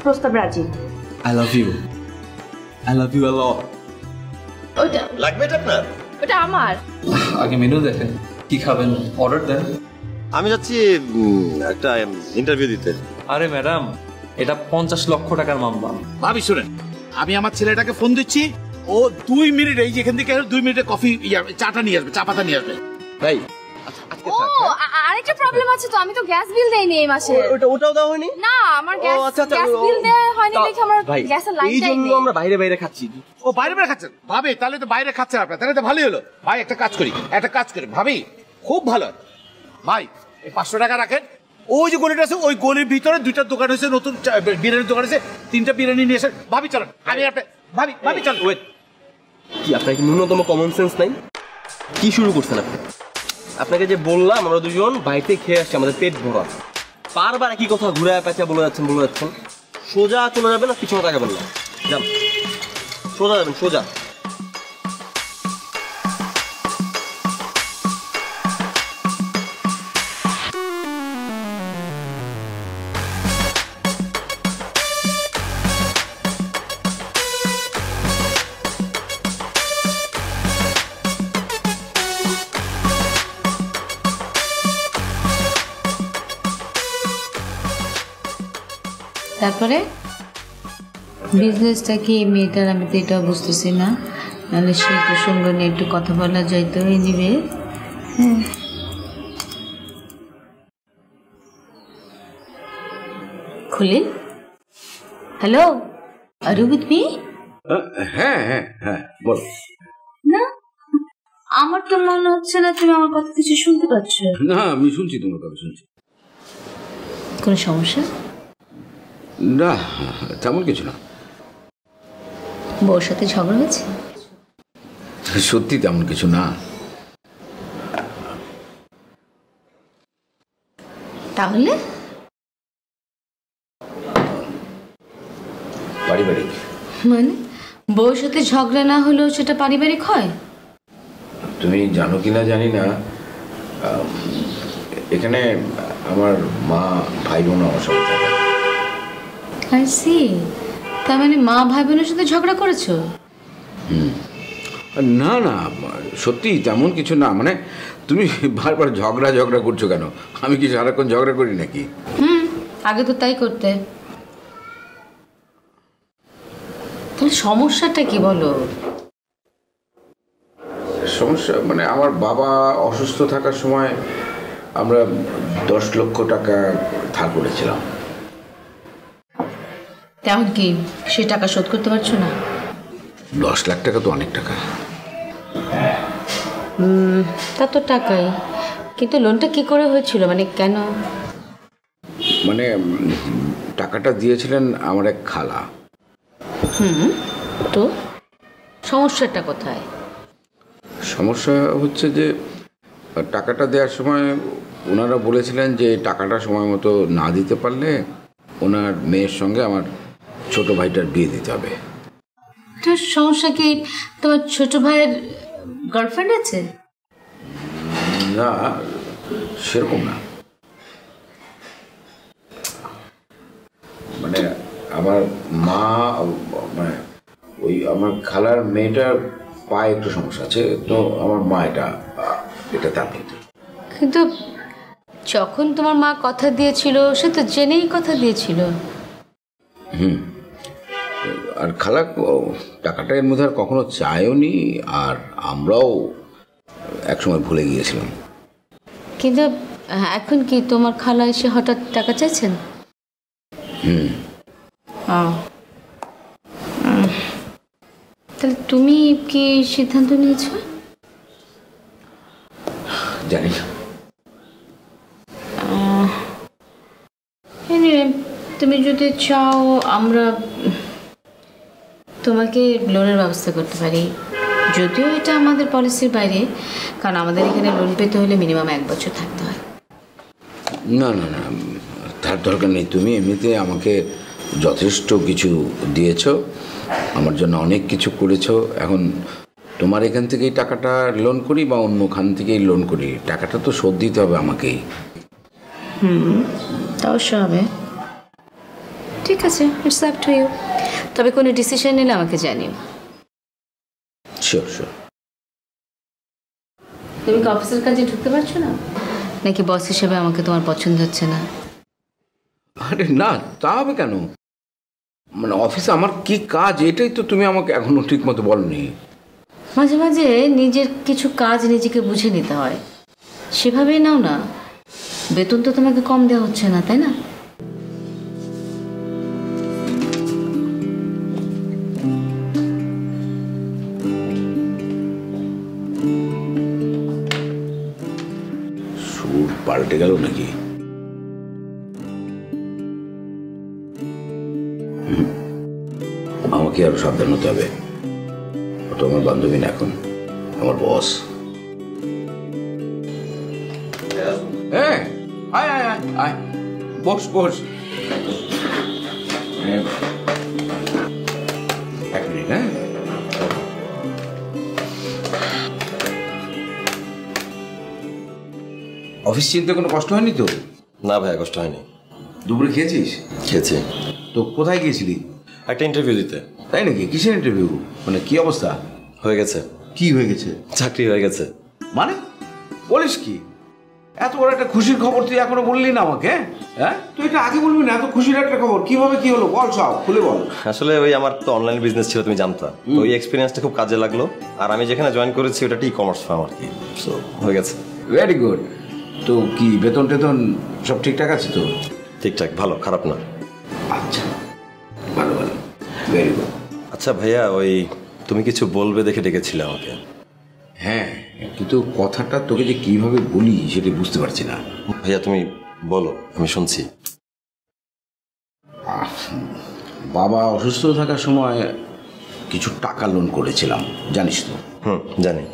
প্রস্তাব রাজি। I love you a lot. ওটা লাগবে এটা আপনার? ওটা আমার। আগে মেনু দেখেন, কি খাবেন অর্ডার দেন। আমি যাচ্ছি একটা ইন্টারভিউ দিতে। আরে ম্যাডাম, এটা 50 লক্ষ টাকার মামলা। ভাবি শুনেন, আমি আমার ছেলেটাকে ফোন দিচ্ছি, ও 2 মিনিট এই যেখান থেকে 2 মিনিটে কফি চাটা নিয়ে আসবে, চা পাতা নিয়ে আসবে। ভাই ও আরেকটা প্রবলেম আছে তো, আমি তো গ্যাস বিল দেইনি এই মাসে। ওটাও দাও হয়নি? না, আমার গ্যাস বিল দেওয়া হয়নি দেখে আমার গ্যাসের লাইনটাই নেই। আমরা বাইরে খাচ্ছি। ও বাইরে খাচ্ছেন? ভাবি তাহলে তো বাইরে খাচ্ছেন আপনার, তাহলে তো ভালোই হলো। ভাই একটা কাজ করি ভাবি, খুব ভালো ভাই, এই 500 টাকা রাখেন। ওই যে গলিটা আছে, ওই গলির ভিতরে 2টা দোকান হয়েছে, নতুন বিরিয়ানির দোকান আছে, 3টা বিরিয়ানি নিয়ে এসে ভাবি চলেন। আমি ভাবি চল। ওয়েট, কি আপনার কি ন্যূনতম কমন সেন্স নাই? কি শুরু করছেন আপনি? আপনাকে যে বললাম আমরা দুজন বাইরে খেয়ে আসছি, আমাদের পেট ভরা। বারবার একই কথা ঘুরে পেঁচা বলে যাচ্ছেন। সোজা চলে যাবেন না পিছনে তাকাবেন না, যান সোজা যাবেন, সোজা। তারপরে বিজনেসটা কি মেয়েটার, আমি তো এটাও বুঝতেছি না। নাহলে সেই প্রসঙ্গ নিয়ে একটু কথা বলা যাইতো এনিওয়ে। খুলিন, hello, are you with me? হ্যাঁ, বল। না, আমার তো মনে হচ্ছে না তুমি আমার কথা কিছু শুনতে পাচ্ছ। না, আমি শুনছি, তোমার কথা শুনছি। কোনো সমস্যা? না, তেমন কিছু না। বউর সাথে ঝগড়া হয়েছে? সত্যি তেমন কিছু না। তাহলে পারিবারিক। মানে বউর সাথে ঝগড়া না হলেও সেটা পারিবারিক হয়? তুমি জানো কিনা জানি না, এখানে আমার মা ভাই বোন আমার সাথে থাকে। I see. তার মানে মা ভাই বোনের সাথে ঝগড়া করেছো? না, সত্যি তেমন কিছু না। মানে তুমি বারবার ঝগড়া করছো কেন? আমি কি সারাক্ষণ ঝগড়া করি নাকি? আগে তো তাই করতে। তাহলে সমস্যাটা কি বলো? সমস্যা মানে আমার বাবা অসুস্থ থাকার সময় আমরা 10 লক্ষ টাকা ধার করেছিলাম। তেমন কি সে টাকা শোধ করতে পারছো না? 10 লাখ টাকা তো অনেক টাকা। তা তো টাকাই, কিন্তু লোনটা কি করে হয়েছিল, মানে কেন? মানে টাকাটা দিয়েছিলেন আমার এক খালা। তো সমস্যাটা কোথায়? সমস্যা হচ্ছে যে টাকাটা দেওয়ার সময় ওনারা বলেছিলেন যে টাকাটা সময় মতো না দিতে পারলে ওনার মেয়ের সঙ্গে আমার ছোট ভাইটার বিয়ে দিতে হবে। তো সমস্যা কি, তোমার ছোট ভাইয়ের গার্লফ্রেন্ড আছে? না, সেরকম না। মানে আমার মা, মানে ওই আমার খালার মেয়েটার পায়ে একটু সমস্যা আছে, তো আমার মা এটা তার প্রতি। কিন্তু যখন তোমার মা কথা দিয়েছিল সে তো জেনেই কথা দিয়েছিল। আর খালা টাকাটা এর মধ্যে আর কখনো চায়ও নি, আর আমরাও একসময় ভুলে গিয়েছিলাম। কিন্তু এখন কি তোমার খালা এসে হঠাৎ টাকা চাইছেন? তাহলে তুমি কি সিদ্ধান্ত নিয়েছ? জানি না। তুমি যদি চাও আমরা তোমাকে লোনের ব্যবস্থা করতে পারি, যদিও এটা আমাদের পলিসির বাইরে, কারণ আমাদের এখানে লোন পেতে হলে মিনিমাম 1 বছর থাকতে হয়। না, তার দরকার নেই। তুমি এমনিতে আমাকে যথেষ্ট কিছু দিয়েছ, আমার জন্য অনেক কিছু করেছো। এখন তোমার এখান থেকেই টাকাটা লোন করি বা অন্য খান থেকেই লোন করি, টাকাটা তো শোধ দিতে হবে আমাকেই। তা অবশ্য হবে। ঠিক আছে, ইটস আপ টু ইউ। তবে কোনো ডিসিশন নিলে আমাকে জানিও। Sure sure. তুমি কি অফিসের কাজে ঢুকতে পারছো না, নাকি বস হিসেবে আমাকে তোমার পছন্দ হচ্ছে না? আরে না, তা হবে কেন? মানে অফিসে আমার কি কাজ এটাই তো তুমি আমাকে এখনো ঠিক মতো বলনি। মাঝে মাঝে নিজের কিছু কাজ নিজেকে বুঝে নিতে হয়, সেভাবেই নাও না। বেতন তো তোমাকে কম দেওয়া হচ্ছে না, তাই না? সুর পাল্টে গেল নাকি? আমাকে আরো সাবধান হতে হবে। ও তো আমার বান্ধবী না, এখন আমার বস। হ্যাঁ, আয় আয় আয় আয়, বস বস। এক মিনিট। হ্যাঁ, অফিস চিনতে কোনো কষ্ট হয়নি তো? না ভাইয়া, কষ্ট হয়নি। দুপুরে খেয়েছিস? খেয়েছি। তো কোথায় গিয়েছিলি? একটা ইন্টারভিউ দিতে। তাই নাকি? কিসের ইন্টারভিউ? মানে কি অবস্থা? হয়ে গেছে। কি হয়ে গেছে? চাকরি হয়ে গেছে। মানে বলিস কি? এত বড় একটা খুশির খবর তুই এখনো বললি না আমাকে? হ্যাঁ, তুই এটা আগে বলবি না? এত খুশির একটা খবর কিভাবে, কি হলো বল, সব খুলে বল। আসলে ওই আমার তো অনলাইন বিজনেস ছিল, তুমি জানতা। তো ওই এক্সপিরিয়েন্সটা খুব কাজে লাগলো। আর আমি যেখানে জয়েন করেছি ওটা ই কমার্স ফার্ম আর কি। সো হয়ে গেছে। Very good. তো কি বেতন টেতন সব ঠিকঠাক আছে তো? ঠিকঠাক, ভালো, খারাপ না। আচ্ছা, ভালো ভালো, ভেরি গুড। আচ্ছা ভাইয়া, ওই তুমি কিছু বলবে দেখে ডেকেছিলে আমাকে। হ্যাঁ, কিন্তু কথাটা তোকে যে কিভাবে বলি সেটা বুঝতে পারছি না। ভাইয়া তুমি বলো, আমি শুনছি। বাবা অসুস্থ থাকার সময় কিছু টাকা লোন করেছিলাম, জানিস তো? জানি।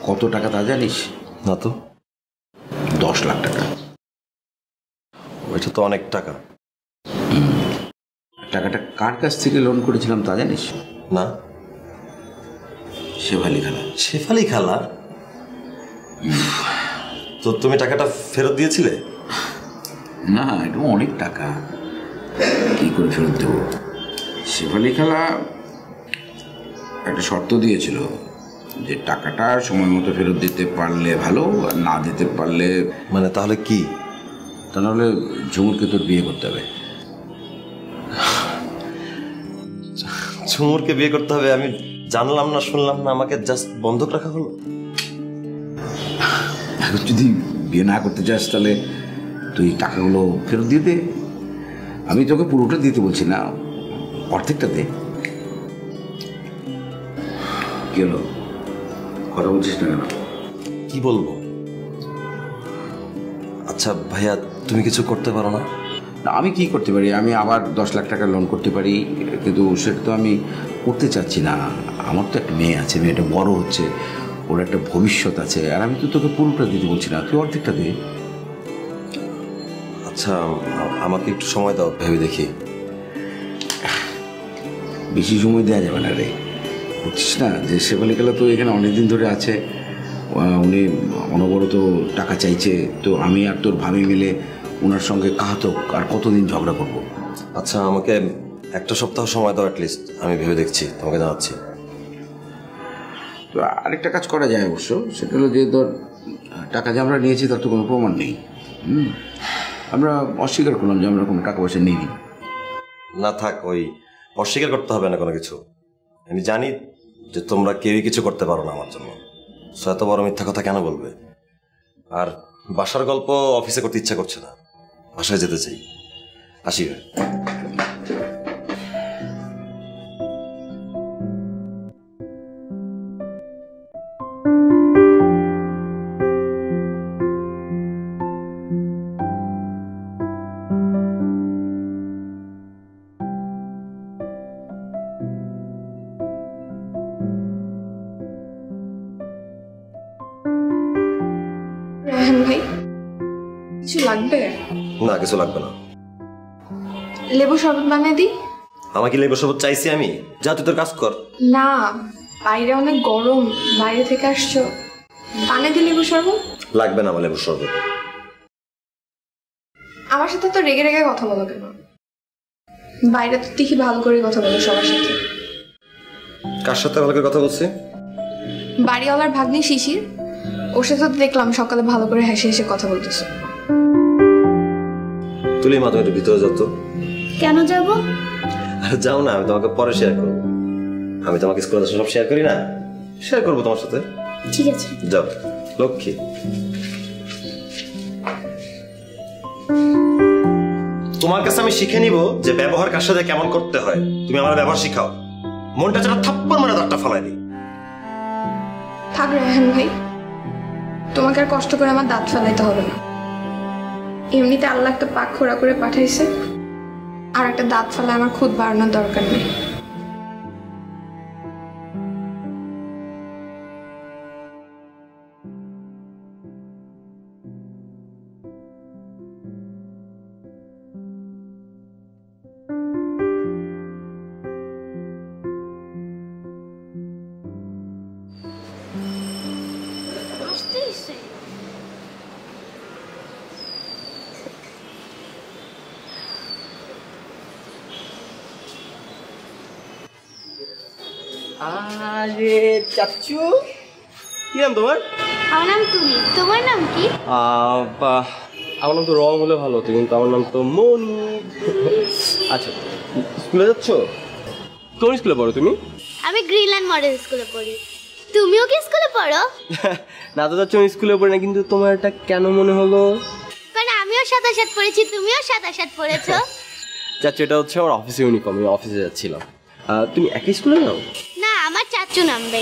কত টাকা তা জানিস? না তো। 10 লাখ টাকা। ওইটা তো অনেক টাকা। টাকাটা কার কাছ থেকে লোন করেছিলাম তা জানিস? না। শেফালি খালা। শেফালি খালা? তো তুমি টাকাটা ফেরত দিয়েছিলে? না, এটা অনেক টাকা, কি করে ফেরত দেবো? শেফালি খালা একটা শর্ত দিয়েছিল যে টাকাটা সময় মতো ফেরত দিতে পারলে ভালো, আর না দিতে পারলে। মানে তাহলে কি? তা নাহলে ঝুমুরকে তোর বিয়ে করতে হবে। ঝুমুরকে বিয়ে করতে হবে? আমি জানলাম না, শুনলাম না, আমাকে জাস্ট বন্ধক রাখা হলো। এখন যদি বিয়ে না করতে চাস তাহলে তুই টাকাগুলো ফেরত দিয়ে দে। আমি তোকে পুরোটা দিতে বলছি না, অর্ধেকটা দে। কি হলো, কথা বলছিস না কেন? কি বলবো? আচ্ছা ভাইয়া, তুমি কিছু করতে পারো না? না, আমি কি করতে পারি? আমি আবার 10 লাখ টাকা লোন করতে পারি, কিন্তু সেটা তো আমি করতে চাচ্ছি না। আমার তো একটা মেয়ে আছে, মেয়েটা বড় হচ্ছে, ওর একটা ভবিষ্যৎ আছে, আর আমি তো তোকে পুরোটা দিতে বলছি না, তুই অর্ধেকটা দে। আচ্ছা, আমাকে একটু সময় দাও, ভেবে দেখি। বেশি সময় দেওয়া যাবে না রে, বুঝছিস না? যে শেফালি খালা তো এখানে অনেকদিন ধরে আছে, উনি অনবরত টাকা চাইছে। তো আমি আর তোর ভাবি মিলে ওনার সঙ্গে কাহাতক আর কতদিন ঝগড়া করবো? আচ্ছা, আমাকে একটা সপ্তাহ সময় দাও অ্যাটলিস্ট, আমি ভেবে দেখছি, তোমাকে জানাচ্ছি। তো আরেকটা কাজ করা যায় অবশ্য, সেটা হলো যে তোর টাকা যে আমরা নিয়েছি তার তো কোনো প্রমাণ নেই। আমরা অস্বীকার করলাম যে আমরা কোনো টাকা পয়সা নিইনি। না থাক, ওই অস্বীকার করতে হবে না কোনো কিছু। আমি জানি যে তোমরা কেউই কিছু করতে পারো না আমার জন্য, সো এত বড় মিথ্যা কথা কেন বলবে? আর বাসার গল্প অফিসে করতে ইচ্ছা করছে না, বাসায় যেতে চাই। আসি। রায়হান ভাই, কিছু লাগবে? না, কিছু লাগবে না। লেবু শরবত বানিয়ে দিই? আমাকে লেবু শরবত চাইছি আমি? যা, তুই তোর কাজ কর। না, বাইরে অনেক গরম, বাইরে থেকে আসছো, বানিয়ে দিই লেবু শরবত। লাগবে না আমার লেবু শরবত। আমার সাথে তো রেগে রেগে কথা বলো কেন? বাইরে তো দেখি ভালো করে কথা বলো সবার সাথে। কার সাথে ভালো করে কথা বলছি? বাড়িওয়ালার ভাগ্নি শিশির, ওর সাথে তো দেখলাম সকালে ভালো করে হেসে হেসে কথা বলতেছো। তুলি মা, তুমি একটু ভিতরে যাও তো। কেন যাব? আরে যাও না, আমি তোমাকে পরে শেয়ার করবো। আমি তোমাকে স্কুলে সব শেয়ার করি না, শেয়ার করবো তোমার সাথে। ঠিক আছে। যাও লক্ষ্মী। তোমার কাছে আমি শিখে নিব যে ব্যবহার কার সাথে কেমন করতে হয়। তুমি আমার ব্যবহার শিখাও, মনটা যেন থাপ্পড় মারা দাঁতটা ফালাই দিই। থাক রায়হান ভাই, তোমাকে আর কষ্ট করে আমার দাঁত ফেলাইতে হবে না। এমনিতে আল্লাহ একটা পাক খোড়া করে পাঠাইছে, আর একটা দাঁত ফেলায় আমার খুদ বাড়ানোর দরকার নেই। আরে চাচ্চু, কি নাম তোমার? আমার নাম তুলি, তোমার নাম কি? আমার নাম তো রং হলে ভালো হতো, কিন্তু আমার নাম তো মনি। আচ্ছা, স্কুলে যাচ্ছ? কোন স্কুলে পড়ো তুমি? আমি গ্রিনল্যান্ড মডেল স্কুলে পড়ি। তুমিও কি স্কুলে পড়ো? না তো যাচ্ছ, আমি স্কুলে পড়ি না, কিন্তু তোমার এটা কেন মনে হলো? কারণ আমিও ৭৭ পড়েছি, তুমিও ৭৭ পড়েছো। চাচ্চু, এটা হচ্ছে আমার অফিসে ইউনিফর্ম, আমি অফিসে যাচ্ছিলাম। তুমি একই স্কুলে নাও? না, আমার চাচু নামবে।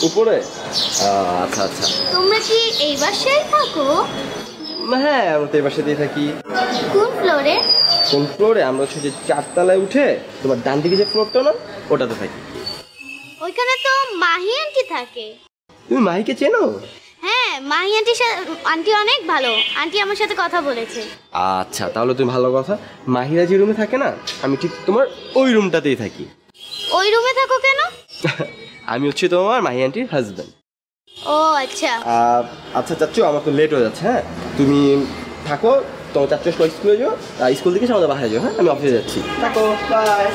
উপরে? আচ্ছা আচ্ছা। তোমরা কি এই বাসায় থাকো? হ্যাঁ, আমরা তো এই বাসাতেই থাকি। কোন ফ্লোরে? কোন ফ্লোরে? আমরা হচ্ছে যে ৪ তলায় উঠে তোমার ডান দিকে যে ফ্লোরটা না, ওটাতে থাকি। ওইখানে তো মাহি আন্টি থাকে। তুমি মাহিকে চেনো? হ্যাঁ, মাহি আন্টি অনেক ভালো, আন্টি আমার সাথে কথা বলেছে। আচ্ছা, তাহলে তুমি ভালো কথা। মাহিরা যে রুমে থাকে না, আমি ঠিক তোমার ওই রুমটাতেই থাকি। ওই রুমে থাকো কেন? আমি হচ্ছে তোমার মাহি আন্টির হাজব্যান্ড। ও আচ্ছা। আচ্ছা চাচ্চু, আমার তো লেট হয়ে যাচ্ছে। হ্যাঁ, তুমি থাকো, তোমার চাচ্চু স্কুলে যাও, স্কুল থেকে আমাদের বাসায় যাও। হ্যাঁ, আমি অফিসে যাচ্ছি। থাকো, বাই।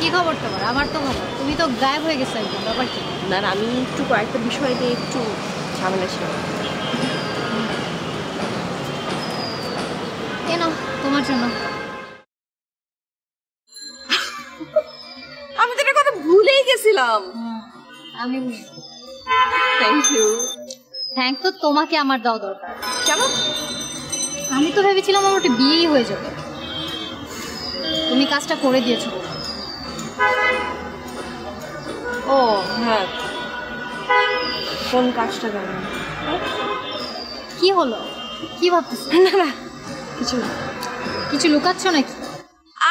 কি খবর তোমার? আমার তো খবর, তুমি তো গায়েব হয়ে গেছো একদম। ব্যাপার কি? না না, আমি একটু কয়েকটা বিষয় নিয়ে একটু ঝামেলা ছিল। কেন? তোমার জন্য। আমি তো এটা কথা ভুলেই গেছিলাম। আমি থ্যাংক ইউ। থ্যাংক তো তোমাকে আমার দেওয়া দরকার। কেন? আমি তো ভেবেছিলাম আমার ওটা বিয়েই হয়ে যাবে, তুমি কাজটা করে দিয়েছো। ও হ্যাঁ, কোন কাজটা কেন? কি হলো? কি ভাবতেছ? না না, কিছু না। কিছু লুকাচ্ছ নাকি?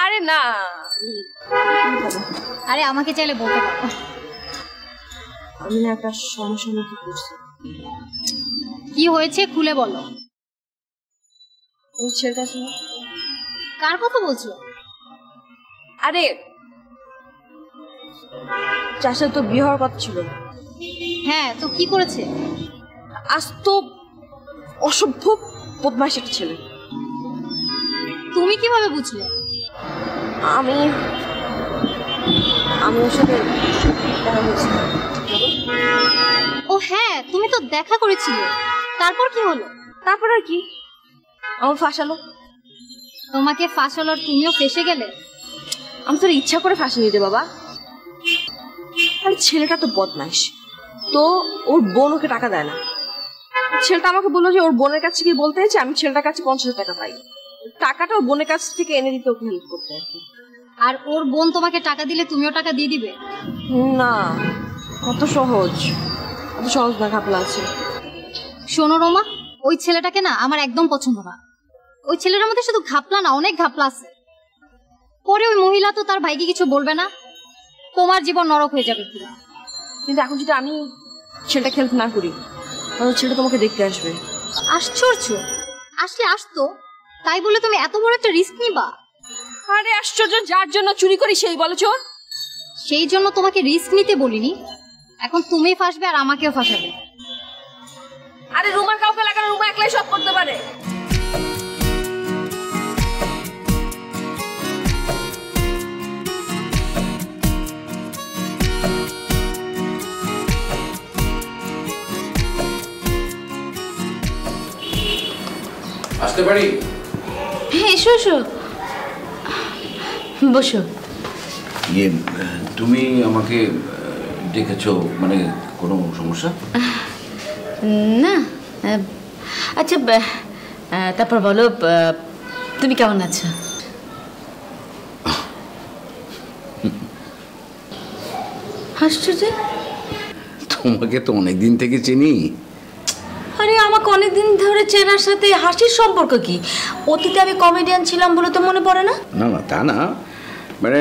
আরে না। আরে আমাকে চাইলে বলতে পারো। আমি না একটা সমস্যার মধ্যে পড়ছি। কি হয়েছে খুলে বলো। ওই ছেলেটা শুনে। কার কথা বলছো? আরে চাষা তো বিয়ে হওয়ার কথা ছিল। হ্যাঁ, তো কি করেছে? আজ তো অসভ্য বদমাশ একটা ছেলে। তুমি কিভাবে বুঝলে? আমি ওর সাথে দেখা হয়েছিল। ও হ্যাঁ, তুমি তো দেখা করেছিলে। তারপর কি হলো? তারপর আর কি, আমার ফাঁসালো। তোমাকে ফাঁসালো আর তুমিও ফেসে গেলে? আমি তোর ইচ্ছা করে ফাঁসি নিতে বাবা। আরে ছেলেটা তো বদমাইশ, তো ওর বোন ওকে টাকা দেয় না। ছেলেটা আমাকে বললো যে ওর বোনের কাছে গিয়ে বলতে হয়েছে আমি ছেলেটার কাছে 50,000 টাকা পাই, টাকাটা ওর বোনের কাছ থেকে এনে দিতে ওকে হেল্প করতে আর কি। আর ওর বোন তোমাকে টাকা দিলে তুমিও টাকা দিয়ে দিবে? না, কত সহজ, কত সহজ না, ঘাপলা আছে। শোনো রোমা, ওই ছেলেটাকে না আমার একদম পছন্দ না। ওই ছেলেটার মধ্যে শুধু ঘাপলা না, অনেক ঘাপলা আছে। পরে ওই মহিলা তো তার ভাইকে কিছু বলবে না। তোমার জীবন নরক হয়ে যাবে পুরো। কিন্তু এখন যদি আমি ছেলেটা হেল্প না করি তাহলে ছেলেটা তোমাকে দেখতে আসবে। আশ্চর্য, আসলে আসতো, তাই বলে তুমি এত বড় একটা রিস্ক নিবা? আরে আশ্চর্য, যার জন্য চুরি করি সেই বলো চোর। সেই জন্য তোমাকে রিস্ক নিতে বলিনি, এখন তুমি ফাঁসবে আর আমাকেও ফাঁসাবে। আরে রুমার কাউকে লাগানো, রুমা একলাই সব করতে পারে। আসতে পারি? হ্যাঁ এসো এসো, বসো। তুমি আমাকে ডেকেছো মানে কোনো সমস্যা? না, আচ্ছা তারপর বলো, তুমি কেমন আছো? আশ্চর্য, তোমাকে তো অনেকদিন থেকে চিনি। আরে আমাকে অনেকদিন ধরে চেনার সাথে হাসির সম্পর্ক কি? অতীতে আমি কমেডিয়ান ছিলাম বলে তো মনে পড়ে না? না না তা না, মানে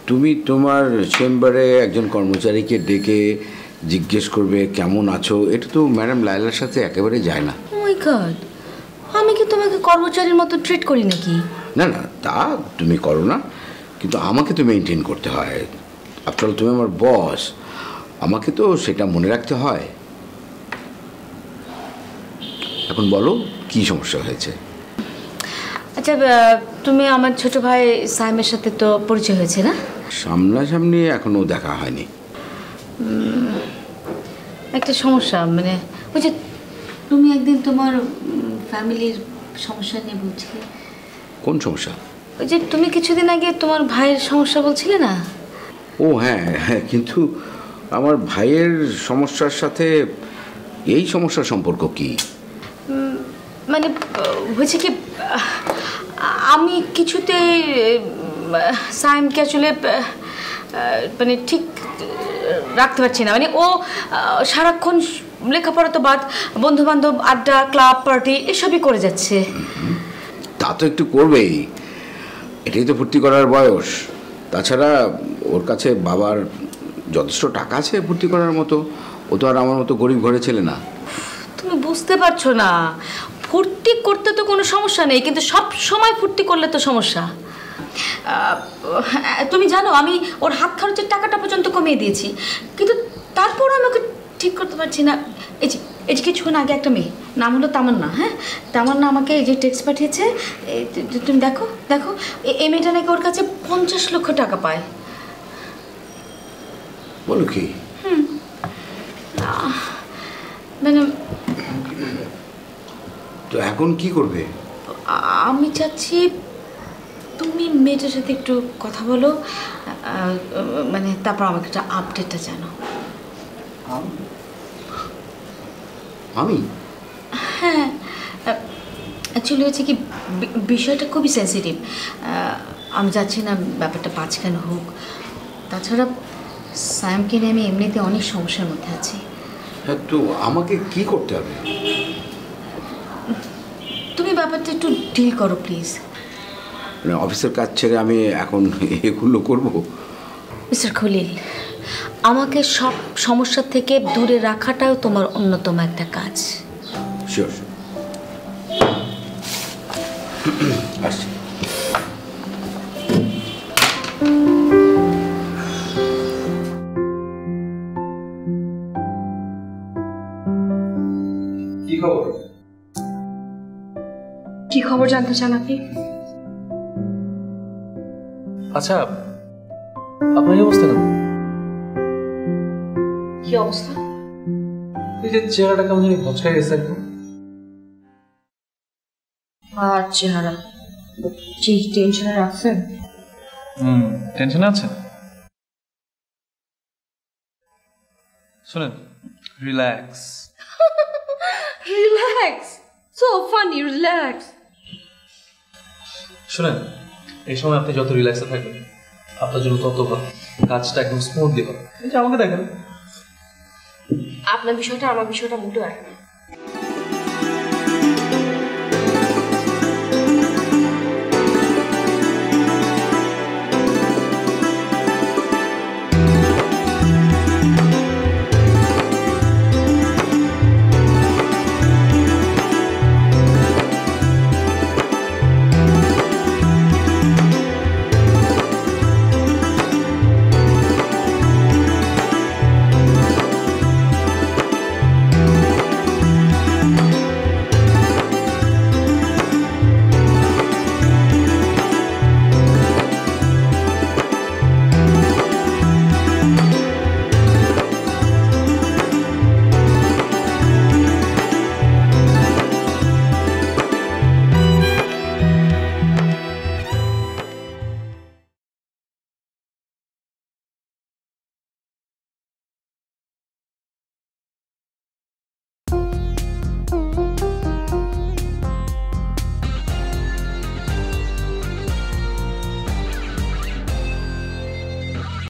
তুমি তোমার চেম্বারে একজন কর্মচারীকে ডেকে জিজ্ঞেস করবে কেমন আছো, এটা তো ম্যাডাম লায়লার সাথে একেবারে যায় না। ও মাই গড, আমি কি তোমাকে কর্মচারীর মতো ট্রিট করি নাকি? না না তা তুমি করো না, কিন্তু আমাকে তো মেনটেন করতে হয়। আফটার অল তুমি আমার বস, আমাকে তো সেটা মনে রাখতে হয়। এখন বলো কি সমস্যা হয়েছে? আচ্ছা, তুমি আমার ছোট ভাই সাইমের সাথে তো পরিচয় হয়েছে না? সামনাসামনি এখনো দেখা হয়নি। একটা সমস্যা, মানে ওই যে তুমি একদিন তোমার ফ্যামিলির সমস্যা নিয়ে বলছিলে। কোন সমস্যা? ওই যে তুমি কিছুদিন আগে তোমার ভাইয়ের সমস্যা বলছিলে না? ও হ্যাঁ হ্যাঁ, কিন্তু আমার ভাইয়ের সমস্যার সাথে এই সমস্যার সম্পর্ক কি? মানে হয়েছে কি, আমি কিছুতে সাইমকে আসলে মানে ঠিক রাখতে পারছি না। মানে ও সারাক্ষণ লেখাপড়া তো বাদ, বন্ধু বান্ধব, আড্ডা, ক্লাব, পার্টি এসবই করে যাচ্ছে। তা তো একটু করবেই, এটাই তো ফুর্তি করার বয়স। তাছাড়া ওর কাছে বাবার যথেষ্ট টাকা আছে ফুর্তি করার মতো। ও তো আর আমার মতো গরিব ঘরে ছেলে না। তুমি বুঝতে পারছো না, ফুর্তি করতে তো কোনো সমস্যা নেই, কিন্তু সব সময় ফুর্তি করলে তো সমস্যা। তুমি জানো আমি ওর হাত খরচের টাকাটা পর্যন্ত কমিয়ে দিয়েছি, কিন্তু তারপরও আমি ওকে ঠিক করতে পারছি না। এই যে কিছুক্ষণ আগে একটা মেয়ে, নাম হলো তামান্না, হ্যাঁ তামান্না আমাকে এই যে টেক্সট পাঠিয়েছে, তুমি দেখো দেখো, এই মেয়েটা নাকি ওর কাছে 50 লক্ষ টাকা পায়। বলো কি? মানে তো এখন কি করবে? আমি চাচ্ছি তুমি মেয়েটার সাথে একটু কথা বলো, মানে তারপর আমাকে একটা আপডেটটা জানো। আমি? হ্যাঁ, অ্যাকচুয়ালি হচ্ছে কি, বিষয়টা খুবই সেন্সিটিভ। আমি চাচ্ছি না ব্যাপারটা পাঁচখান হোক। তাছাড়া সায়ামকে নিয়ে আমি এমনিতে অনেক সমস্যার মধ্যে আছি। হ্যাঁ, তো আমাকে কি করতে হবে? তুমি ব্যাপারটা একটু ডিল করো প্লিজ। মানে অফিসের কাজ ছেড়ে আমি এখন এগুলো করবো? মিস্টার খলিল, আমাকে সব সমস্যা থেকে দূরে রাখাটাও তোমার অন্যতম একটা কাজ। শিওর। আসছি। কি খবর? কি খবর জানতে চান আপনি? আচ্ছা, আপনার এই অবস্থা কেন? কি অবস্থা? এই যে চেহারাটা কেমন জানি ভচকায় গেছে একদম। আর চেহারা কি টেনশনে রাখছেন? টেনশনে আছেন? শুনেন, relax. Relax, so funny, relax. শুনেন, এই সময় আপনি যত রিল্যাক্সে থাকবেন আপনার জন্য তত ভালো, কাজটা একদম স্মুথলি হবে। এই যে আমাকে দেখেন, আপনার বিষয়টা আমার বিষয়টা মোটেও এক না।